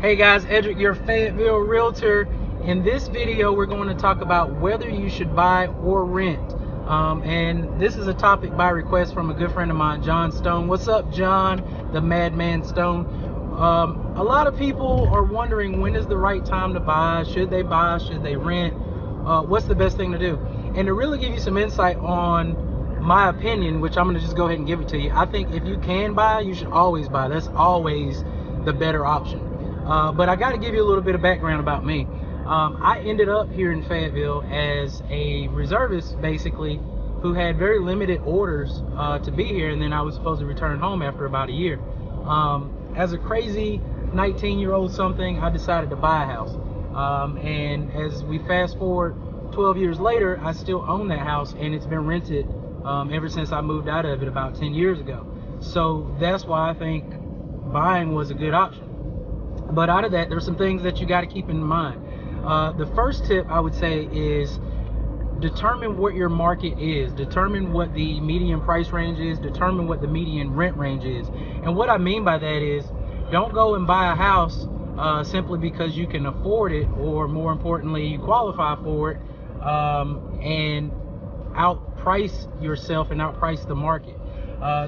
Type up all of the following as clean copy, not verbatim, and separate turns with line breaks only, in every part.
Hey guys, Edric, your Fayetteville realtor. In this video, we're going to talk about whether you should buy or rent. And this is a topic by request from a good friend of mine, John Stone. What's up, John, the Madman Stone? A lot of people are wondering, when is the right time to buy? Should they buy? Should they rent? What's the best thing to do? And to really give you some insight on my opinion, which I'm going to just go ahead and give it to you, I think if you can buy, you should always buy. That's always the better option. But I got to give you a little bit of background about me. I ended up here in Fayetteville as a reservist, basically, who had very limited orders to be here, and then I was supposed to return home after about a year. As a crazy 19-year-old something, I decided to buy a house. And as we fast forward 12 years later, I still own that house, and it's been rented ever since I moved out of it about 10 years ago. So that's why I think buying was a good option. But out of that, there's some things that you got to keep in mind. The first tip I would say is determine what your market is. Determine what the median price range is. Determine what the median rent range is. And what I mean by that is, don't go and buy a house simply because you can afford it, or more importantly, you qualify for it, and outprice yourself and outprice the market.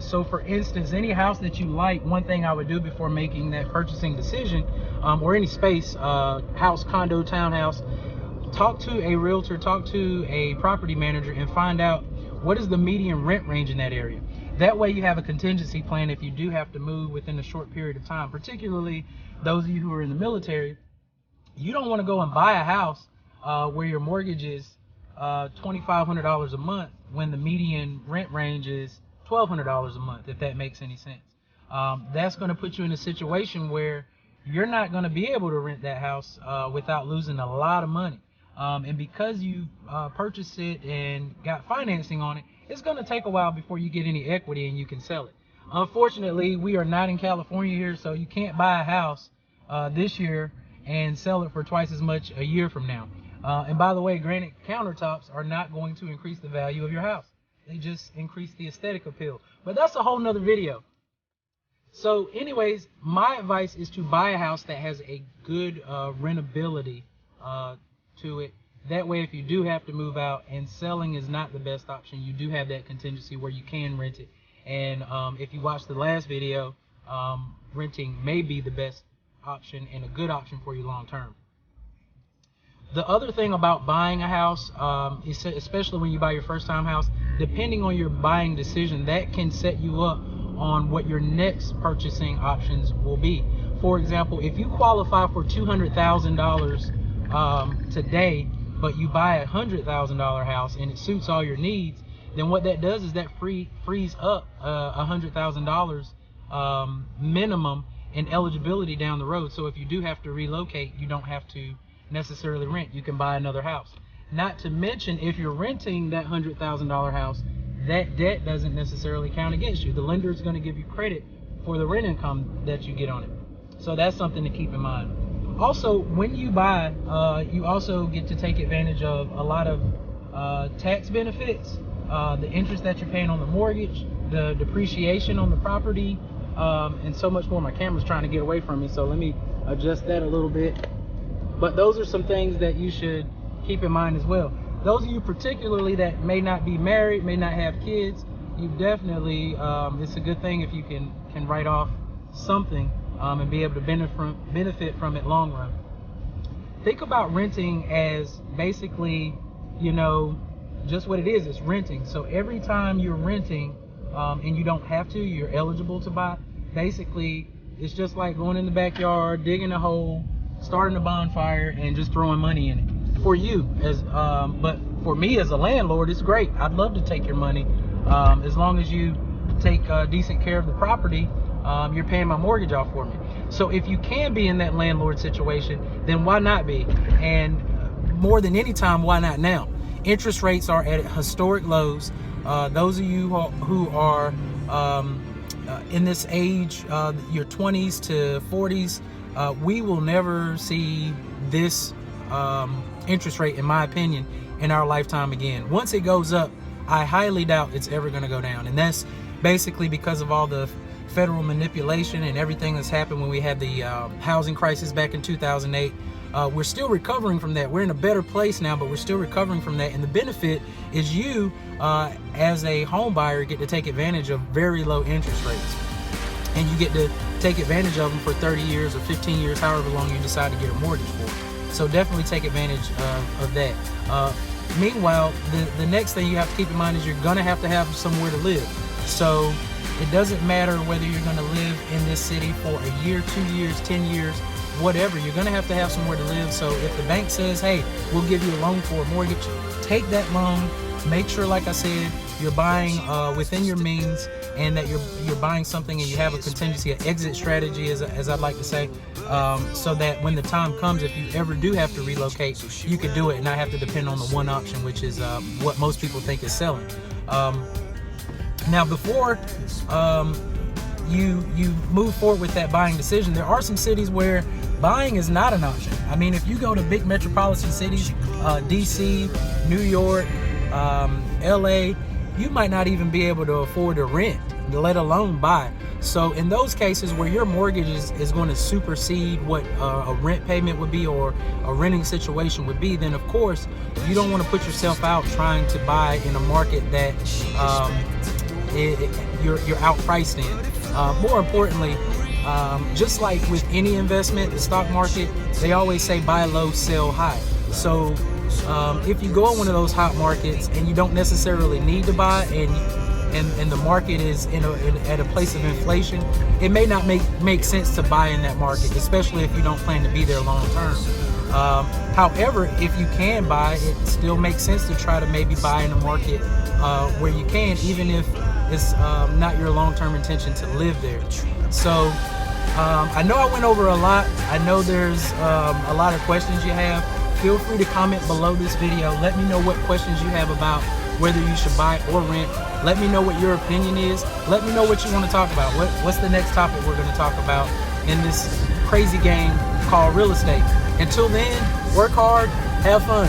So for instance, any house that you like, one thing I would do before making that purchasing decision, or any space, house, condo, townhouse, talk to a realtor, talk to a property manager, and find out what is the median rent range in that area. That way you have a contingency plan if you do have to move within a short period of time. Particularly those of you who are in the military, you don't want to go and buy a house where your mortgage is $2,500 a month when the median rent range is $1,200 a month, if that makes any sense. That's going to put you in a situation where you're not going to be able to rent that house without losing a lot of money. And because you purchased it and got financing on it, it's going to take a while before you get any equity and you can sell it. Unfortunately, we are not in California here, so you can't buy a house this year and sell it for twice as much a year from now. And by the way, granite countertops are not going to increase the value of your house. They just increase the aesthetic appeal. But that's a whole nother video. So anyways, my advice is to buy a house that has a good rentability to it. That way, if you do have to move out and selling is not the best option, you do have that contingency where you can rent it. And if you watched the last video, renting may be the best option and a good option for you long term. The other thing about buying a house, especially when you buy your first time house, depending on your buying decision, that can set you up on what your next purchasing options will be. For example, if you qualify for $200,000 today, but you buy a $100,000 house and it suits all your needs, then what that does is that frees up $100,000 minimum in eligibility down the road. So if you do have to relocate, you don't have to necessarily rent. You can buy another house. Not to mention, if you're renting that $100,000 house, that debt doesn't necessarily count against you. The lender is going to give you credit for the rent income that you get on it. So that's something to keep in mind. Also, when you buy, you also get to take advantage of a lot of tax benefits, the interest that you're paying on the mortgage, the depreciation on the property, and so much more. My camera's trying to get away from me, so let me adjust that a little bit. But those are some things that you should keep in mind as well. Those of you particularly that may not be married, may not have kids, you definitely, it's a good thing if you can write off something and be able to benefit from it long run. Think about renting as basically, just what it is. It's renting. So every time you're renting and you don't have to, you're eligible to buy. Basically, it's just like going in the backyard, digging a hole, starting a bonfire, and just throwing money in it. For you, but for me as a landlord, it's great. I'd love to take your money as long as you take decent care of the property. You're paying my mortgage off for me. So if you can be in that landlord situation, then why not be? And more than any time, why not now? Interest rates are at historic lows. Those of you who are in this age, your 20s to 40s, we will never see this interest rate, in my opinion, in our lifetime again. Once it goes up, I highly doubt it's ever going to go down. And that's basically because of all the federal manipulation and everything that's happened when we had the housing crisis back in 2008. We're still recovering from that. We're in a better place now, but we're still recovering from that. And the benefit is you, as a home buyer, get to take advantage of very low interest rates. And you get to take advantage of them for 30 years or 15 years, however long you decide to get a mortgage for. So definitely take advantage of that. Meanwhile, the next thing you have to keep in mind is you're going to have somewhere to live. So it doesn't matter whether you're going to live in this city for a year, 2 years, 10 years, whatever. You're going to have somewhere to live. So if the bank says, hey, we'll give you a loan for a mortgage, take that loan. Make sure, like I said, you're buying within your means, and that you're buying something and you have a contingency, an exit strategy, as I'd like to say, so that when the time comes, if you ever do have to relocate, you can do it and not have to depend on the one option, which is what most people think is selling. Now, before you move forward with that buying decision, there are some cities where buying is not an option. I mean, if you go to big metropolitan cities, DC, New York, LA, you might not even be able to afford to rent, let alone buy. So in those cases where your mortgage is going to supersede what a rent payment would be or a renting situation would be, then of course you don't want to put yourself out trying to buy in a market that you're outpriced in. More importantly, just like with any investment, the stock market, they always say buy low, sell high. So if you go in one of those hot markets and you don't necessarily need to buy, and the market is at a place of inflation, it may not make sense to buy in that market, especially if you don't plan to be there long term. However, if you can buy, it still makes sense to try to maybe buy in a market where you can, even if it's not your long-term intention to live there. So I know I went over a lot. I know there's a lot of questions you have. Feel free to comment below this video. Let me know what questions you have about whether you should buy or rent. Let me know what your opinion is. Let me know what you want to talk about. What's the next topic we're going to talk about in this crazy game called real estate. Until then, work hard, have fun.